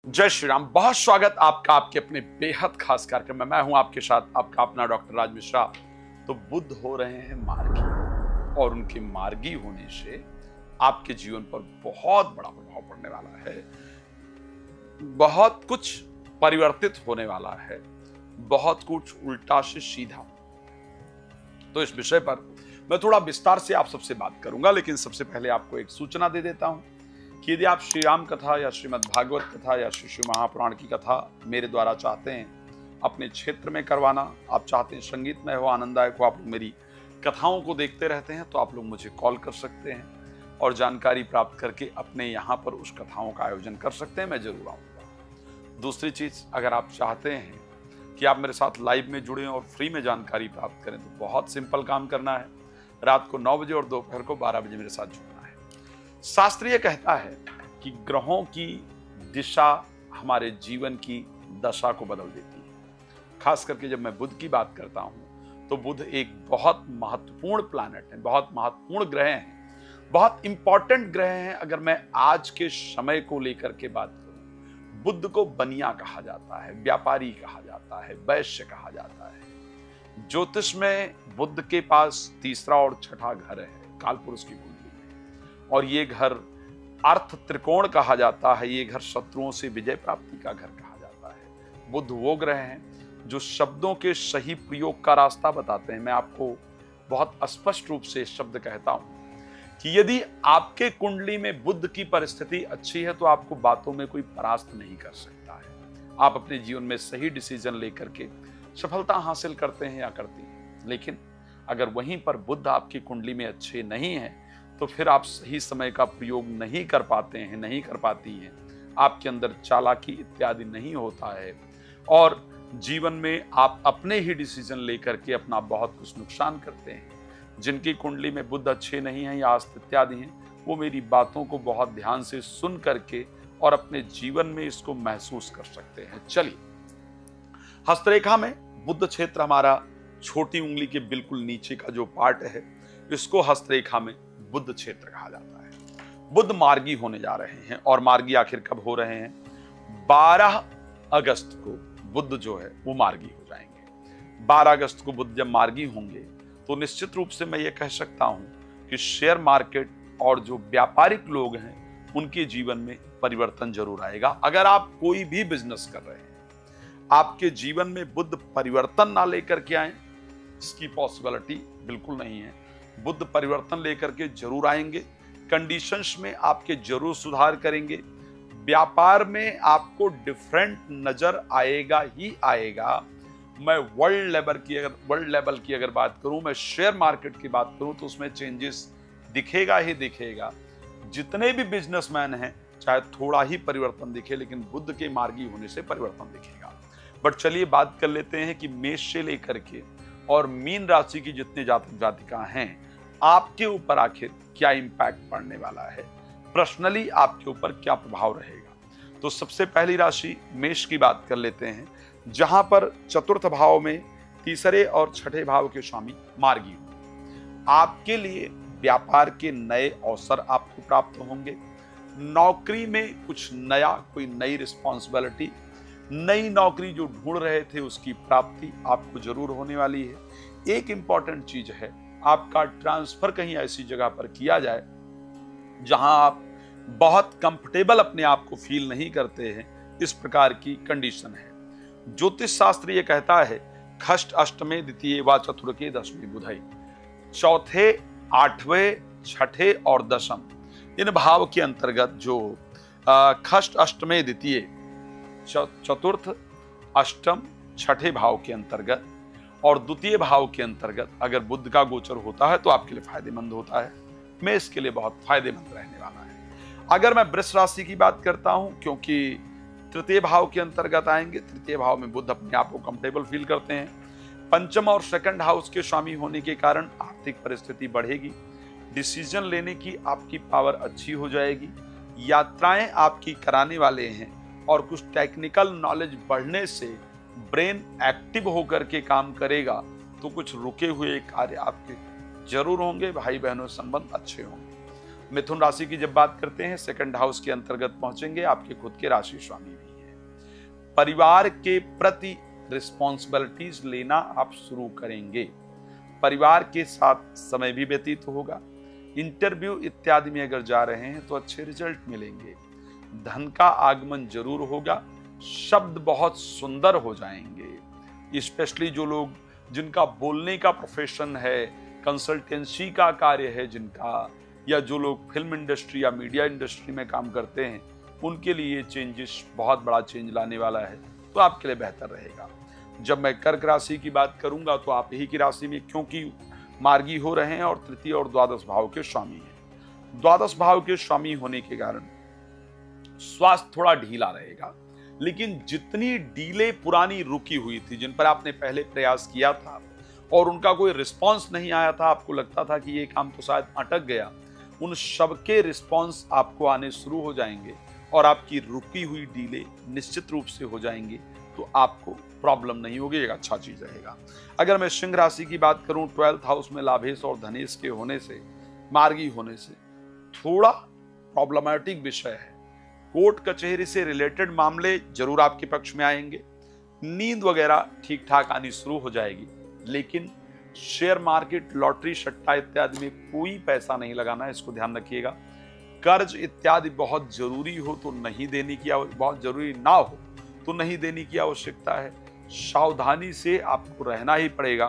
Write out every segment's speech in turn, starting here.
जय श्री राम। बहुत स्वागत आपका आपके अपने बेहद खास कार्यक्रम में। मैं हूं आपके साथ आपका अपना डॉक्टर राज मिश्रा। तो बुध हो रहे हैं मार्गी, और उनके मार्गी होने से आपके जीवन पर बहुत बड़ा प्रभाव पड़ने वाला है। बहुत कुछ परिवर्तित होने वाला है, बहुत कुछ उल्टा से सीधा। तो इस विषय पर मैं थोड़ा विस्तार से आप सबसे बात करूंगा, लेकिन सबसे पहले आपको एक सूचना दे देता हूं कि यदि आप श्री राम कथा या श्रीमद् भागवत कथा या श्री शिव महापुराण की कथा मेरे द्वारा चाहते हैं अपने क्षेत्र में करवाना, आप चाहते हैं संगीतमय हो, आनंददायक हो, आप लोग मेरी कथाओं को देखते रहते हैं, तो आप लोग मुझे कॉल कर सकते हैं और जानकारी प्राप्त करके अपने यहाँ पर उस कथाओं का आयोजन कर सकते हैं। मैं जरूर आऊँगा। दूसरी चीज, अगर आप चाहते हैं कि आप मेरे साथ लाइव में जुड़े और फ्री में जानकारी प्राप्त करें, तो बहुत सिंपल काम करना है। रात को 9 बजे और दोपहर को 12 बजे मेरे साथ जुड़ना है। शास्त्र ये कहता है कि ग्रहों की दिशा हमारे जीवन की दशा को बदल देती है। खास करके जब मैं बुध की बात करता हूं तो बुध एक बहुत महत्वपूर्ण प्लैनेट है, बहुत महत्वपूर्ण ग्रह हैं, बहुत इंपॉर्टेंट ग्रह हैं। अगर मैं आज के समय को लेकर के बात करूं, बुध को बनिया कहा जाता है, व्यापारी कहा जाता है, वैश्य कहा जाता है। ज्योतिष में बुध के पास तीसरा और छठा घर है कालपुरुष की कुंडली में, और ये घर अर्थ त्रिकोण कहा जाता है। ये घर शत्रुओं से विजय प्राप्ति का घर कहा जाता है। बुध वो ग्रह हैं जो शब्दों के सही प्रयोग का रास्ता बताते हैं। मैं आपको बहुत स्पष्ट रूप से शब्द कहता हूं कि यदि आपके कुंडली में बुध की परिस्थिति अच्छी है तो आपको बातों में कोई परास्त नहीं कर सकता है। आप अपने जीवन में सही डिसीजन लेकर के सफलता हासिल करते हैं या करती हैं। लेकिन अगर वहीं पर बुध आपकी कुंडली में अच्छे नहीं है तो फिर आप सही समय का प्रयोग नहीं कर पाते हैं, नहीं कर पाती हैं। आपके अंदर चालाकी इत्यादि नहीं होता है और जीवन में आप अपने ही डिसीजन लेकर के अपना बहुत कुछ नुकसान करते हैं। जिनकी कुंडली में बुध अच्छे नहीं हैं या अस्त इत्यादि हैं, वो मेरी बातों को बहुत ध्यान से सुन करके और अपने जीवन में इसको महसूस कर सकते हैं। चलिए, हस्तरेखा में बुध क्षेत्र हमारा छोटी उंगली के बिल्कुल नीचे का जो पार्ट है, इसको हस्तरेखा में बुध क्षेत्र कहा जाता है। बुध मार्गी होने जा रहे हैं, और मार्गी आखिर कब हो रहे हैं? 12 अगस्त को बुध जो है वो मार्गी हो जाएंगे। 12 अगस्त को बुध जब मार्गी होंगे तो निश्चित रूप से मैं ये कह सकता हूं कि शेयर मार्केट और जो व्यापारिक लोग हैं उनके जीवन में परिवर्तन जरूर आएगा। अगर आप कोई भी बिजनेस कर रहे हैं, आपके जीवन में बुध परिवर्तन ना लेकर के आए, इसकी पॉसिबिलिटी बिल्कुल नहीं है। बुध परिवर्तन लेकर के जरूर आएंगे, कंडीशंस में आपके जरूर सुधार करेंगे, व्यापार में आपको डिफरेंट नजर आएगा ही आएगा। मैं वर्ल्ड लेवल की अगर बात करूं, मैं शेयर मार्केट की बात करूं, तो उसमें चेंजेस दिखेगा ही दिखेगा। जितने भी बिजनेसमैन हैं, चाहे थोड़ा ही परिवर्तन दिखे, लेकिन बुध के मार्गी होने से परिवर्तन दिखेगा। बट चलिए बात कर लेते हैं कि मेष से लेकर के और मीन राशि की जितने जातक जातिका हैं, आपके ऊपर आखिर क्या इंपैक्ट पड़ने वाला है, पर्सनली आपके ऊपर क्या प्रभाव रहेगा। तो सबसे पहली राशि मेष की बात कर लेते हैं, जहां पर चतुर्थ भाव में तीसरे और छठे भाव के स्वामी मार्गी होंगे। आपके लिए व्यापार के नए अवसर आपको प्राप्त होंगे। नौकरी में कुछ नया, कोई नई रिस्पॉन्सिबिलिटी, नई नौकरी जो ढूंढ रहे थे उसकी प्राप्ति आपको जरूर होने वाली है। एक इंपॉर्टेंट चीज है, आपका ट्रांसफर कहीं ऐसी जगह पर किया जाए जहां आप बहुत कंफर्टेबल अपने आप को फील नहीं करते हैं। इस प्रकार की कंडीशन है। ज्योतिष शास्त्र ये कहता है, खष्ट अष्टमे द्वितीय व चतुर्के दशमे बुधई। चौथे, आठवें, छठे और दशम, इन भाव के अंतर्गत जो खष्ट अष्टमे द्वितीय, चतुर्थ, अष्टम, छठे भाव के अंतर्गत और द्वितीय भाव के अंतर्गत अगर बुध का गोचर होता है तो आपके लिए फायदेमंद होता है। मेष के लिए बहुत फायदेमंद रहने वाला है। अगर मैं वृष राशि की बात करता हूं, क्योंकि तृतीय भाव के अंतर्गत आएंगे, तृतीय भाव में बुध अपने आप को कंफर्टेबल फील करते हैं। पंचम और सेकंड हाउस के स्वामी होने के कारण आर्थिक परिस्थिति बढ़ेगी, डिसीजन लेने की आपकी पावर अच्छी हो जाएगी, यात्राएं आपकी कराने वाले हैं, और कुछ टेक्निकल नॉलेज बढ़ने से ब्रेन एक्टिव होकर के काम करेगा, तो कुछ रुके हुए कार्य आपके जरूर होंगे। भाई बहनों संबंध अच्छे होंगे। मिथुन राशि की जब बात करते हैं, सेकंड हाउस के अंतर्गत पहुंचेंगे, आपके खुद के राशि स्वामी भी है। परिवार के प्रति रिस्पॉन्सिबिलिटीज लेना आप शुरू करेंगे। परिवार के साथ समय भी व्यतीत होगा। इंटरव्यू इत्यादि में अगर जा रहे हैं तो अच्छे रिजल्ट मिलेंगे। धन का आगमन जरूर होगा। शब्द बहुत सुंदर हो जाएंगे। स्पेशली जो लोग जिनका बोलने का प्रोफेशन है, कंसल्टेंसी का कार्य है जिनका, या जो लोग फिल्म इंडस्ट्री या मीडिया इंडस्ट्री में काम करते हैं, उनके लिए चेंजेस बहुत बड़ा चेंज लाने वाला है, तो आपके लिए बेहतर रहेगा। जब मैं कर्क राशि की बात करूंगा तो आप ही की राशि में, क्योंकि मार्गी हो रहे हैं और तृतीय और द्वादश भाव के स्वामी हैं। द्वादश भाव के स्वामी होने के कारण स्वास्थ्य थोड़ा ढीला रहेगा, लेकिन जितनी डीले पुरानी रुकी हुई थी, जिन पर आपने पहले प्रयास किया था और उनका कोई रिस्पांस नहीं आया था, आपको लगता था कि ये काम तो शायद अटक गया, उन सबके रिस्पांस आपको आने शुरू हो जाएंगे और आपकी रुकी हुई डीले निश्चित रूप से हो जाएंगी, तो आपको प्रॉब्लम नहीं होगी, एक अच्छा चीज रहेगा। अगर मैं सिंह राशि की बात करूं, 12th हाउस में लाभेश और धनेश के होने से, मार्गी होने से थोड़ा प्रॉब्लमैटिक विषय है। कोर्ट कचहरी से रिलेटेड मामले जरूर आपके पक्ष में आएंगे। नींद वगैरह ठीक ठाक आनी शुरू हो जाएगी, लेकिन शेयर मार्केट, लॉटरी, सट्टा इत्यादि में कोई पैसा नहीं लगाना है, इसको ध्यान रखिएगा। कर्ज इत्यादि बहुत जरूरी हो तो नहीं देने की, बहुत जरूरी ना हो तो नहीं देने की आवश्यकता है। सावधानी से आपको रहना ही पड़ेगा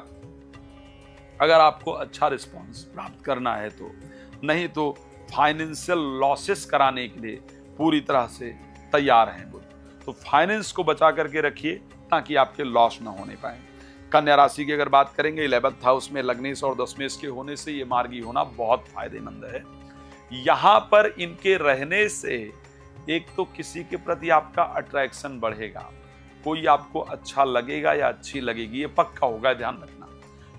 अगर आपको अच्छा रिस्पांस प्राप्त करना है तो, नहीं तो फाइनेंशियल लॉसेस कराने के लिए पूरी तरह से तैयार हैं बुध। तो फाइनेंस को बचा करके रखिए ताकि आपके लॉस ना होने पाए। कन्या राशि की अगर बात करेंगे, 11th हाउस में लग्नेश और दशमेश के होने से ये मार्गी होना बहुत फायदेमंद है। यहां पर इनके रहने से एक तो किसी के प्रति आपका अट्रैक्शन बढ़ेगा, कोई आपको अच्छा लगेगा या अच्छी लगेगी, ये पक्का होगा, ध्यान रखना।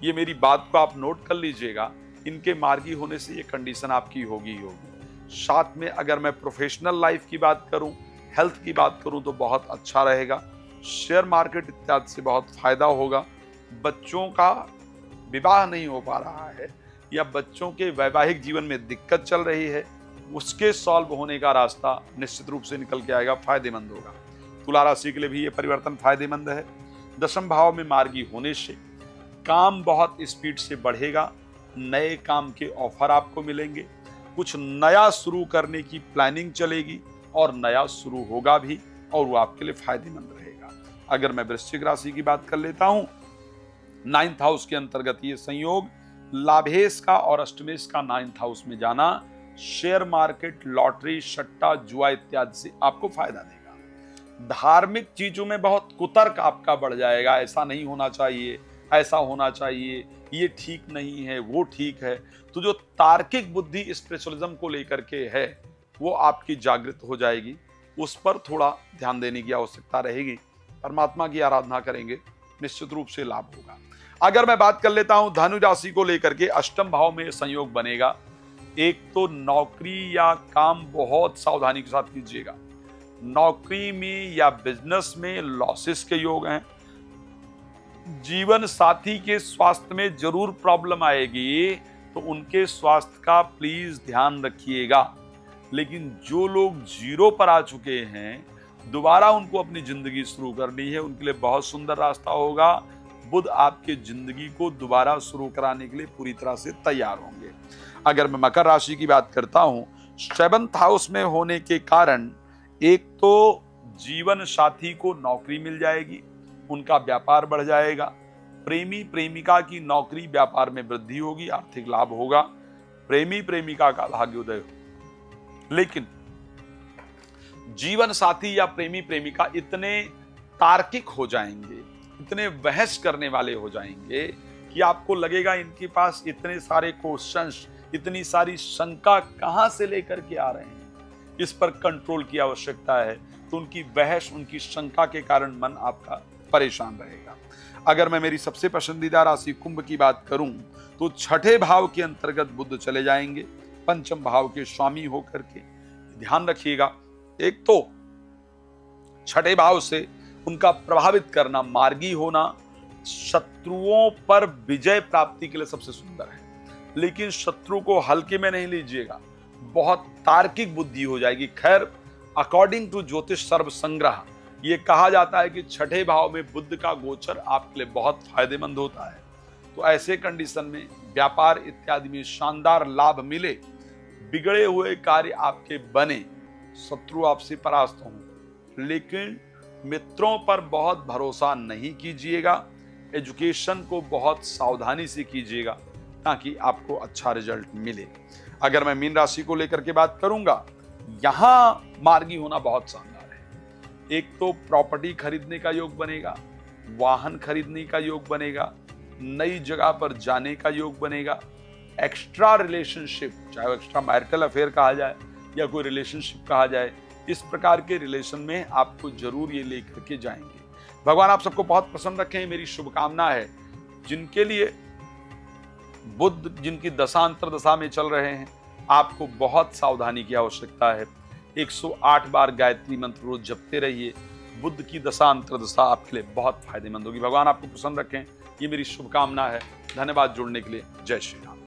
ये मेरी बात को आप नोट कर लीजिएगा। इनके मार्गी होने से ये कंडीशन आपकी होगी ही होगी। साथ में अगर मैं प्रोफेशनल लाइफ की बात करूं, हेल्थ की बात करूं, तो बहुत अच्छा रहेगा। शेयर मार्केट इत्यादि से बहुत फायदा होगा। बच्चों का विवाह नहीं हो पा रहा है या बच्चों के वैवाहिक जीवन में दिक्कत चल रही है, उसके सॉल्व होने का रास्ता निश्चित रूप से निकल के आएगा, फायदेमंद होगा। तुला राशि के लिए भी ये परिवर्तन फायदेमंद है। दशम भाव में मार्गी होने से काम बहुत स्पीड से बढ़ेगा। नए काम के ऑफर आपको मिलेंगे। कुछ नया शुरू करने की प्लानिंग चलेगी और नया शुरू होगा भी, और वो आपके लिए फायदेमंद रहेगा। अगर मैं वृश्चिक राशि की बात कर लेता हूं, 9th हाउस के अंतर्गत ये संयोग लाभेश का और अष्टमेश का 9th हाउस में जाना शेयर मार्केट, लॉटरी, सट्टा, जुआ इत्यादि से आपको फायदा देगा। धार्मिक चीजों में बहुत कुतर्क आपका बढ़ जाएगा। ऐसा नहीं होना चाहिए, ऐसा होना चाहिए, ये ठीक नहीं है, वो ठीक है। तो जो तार्किक बुद्धि स्पिरिचुअलिज्म को लेकर के है, वो आपकी जागृत हो जाएगी। उस पर थोड़ा ध्यान देने की आवश्यकता रहेगी। परमात्मा की आराधना करेंगे, निश्चित रूप से लाभ होगा। अगर मैं बात कर लेता हूं धनु राशि को लेकर के, अष्टम भाव में संयोग बनेगा। एक तो नौकरी या काम बहुत सावधानी के साथ कीजिएगा। नौकरी में या बिजनेस में लॉसेस के योग हैं। जीवन साथी के स्वास्थ्य में जरूर प्रॉब्लम आएगी, तो उनके स्वास्थ्य का प्लीज ध्यान रखिएगा। लेकिन जो लोग जीरो पर आ चुके हैं, दोबारा उनको अपनी जिंदगी शुरू करनी है, उनके लिए बहुत सुंदर रास्ता होगा। बुध आपके जिंदगी को दोबारा शुरू कराने के लिए पूरी तरह से तैयार होंगे। अगर मैं मकर राशि की बात करता हूं, 7th हाउस में होने के कारण एक तो जीवन साथी को नौकरी मिल जाएगी, उनका व्यापार बढ़ जाएगा। प्रेमी प्रेमिका की नौकरी व्यापार में वृद्धि होगी, आर्थिक लाभ होगा। प्रेमी प्रेमिका का भाग्योदय हो। लेकिन जीवन साथी या प्रेमी प्रेमिका इतने तार्किक हो जाएंगे, इतने बहस करने वाले हो जाएंगे कि आपको लगेगा इनके पास इतने सारे क्वेश्चंस, इतनी सारी शंका कहां से लेकर के आ रहे हैं। इस पर कंट्रोल की आवश्यकता है। तो उनकी बहस, उनकी शंका के कारण मन आपका परेशान रहेगा। अगर मैं मेरी सबसे पसंदीदा राशि कुंभ की बात करूं, तो 6ठे भाव के अंतर्गत बुध चले जाएंगे, पंचम भाव के स्वामी होकर के। ध्यान रखिएगा, एक तो 6ठे भाव से उनका प्रभावित करना, मार्गी होना, शत्रुओं पर विजय प्राप्ति के लिए सबसे सुंदर है। लेकिन शत्रु को हल्के में नहीं लीजिएगा, बहुत तार्किक बुद्धि हो जाएगी। खैर, अकॉर्डिंग टू ज्योतिष सर्व संग्रह, ये कहा जाता है कि छठे भाव में बुध का गोचर आपके लिए बहुत फायदेमंद होता है। तो ऐसे कंडीशन में व्यापार इत्यादि में शानदार लाभ मिले, बिगड़े हुए कार्य आपके बने, शत्रु आपसे परास्त हों। लेकिन मित्रों पर बहुत भरोसा नहीं कीजिएगा। एजुकेशन को बहुत सावधानी से कीजिएगा ताकि आपको अच्छा रिजल्ट मिले। अगर मैं मीन राशि को लेकर के बात करूंगा, यहां मार्गी होना बहुत शानदार है। एक तो प्रॉपर्टी खरीदने का योग बनेगा, वाहन खरीदने का योग बनेगा, नई जगह पर जाने का योग बनेगा, एक्स्ट्रा रिलेशनशिप, चाहे एक्स्ट्रा मैरिटल अफेयर कहा जाए या कोई रिलेशनशिप कहा जाए, इस प्रकार के रिलेशन में आपको जरूर ये लेकर के जाएंगे। भगवान आप सबको बहुत पसंद रखें, मेरी शुभकामना है। जिनके लिए बुध जिनकी दशांतर दशा में चल रहे हैं, आपको बहुत सावधानी की आवश्यकता है। 108 बार गायत्री मंत्र रोज जपते रहिए। बुध की दशांतर दशा आपके लिए बहुत फायदेमंद होगी। भगवान आपको पसंद रखें, ये मेरी शुभकामना है। धन्यवाद जुड़ने के लिए। जय श्री राम।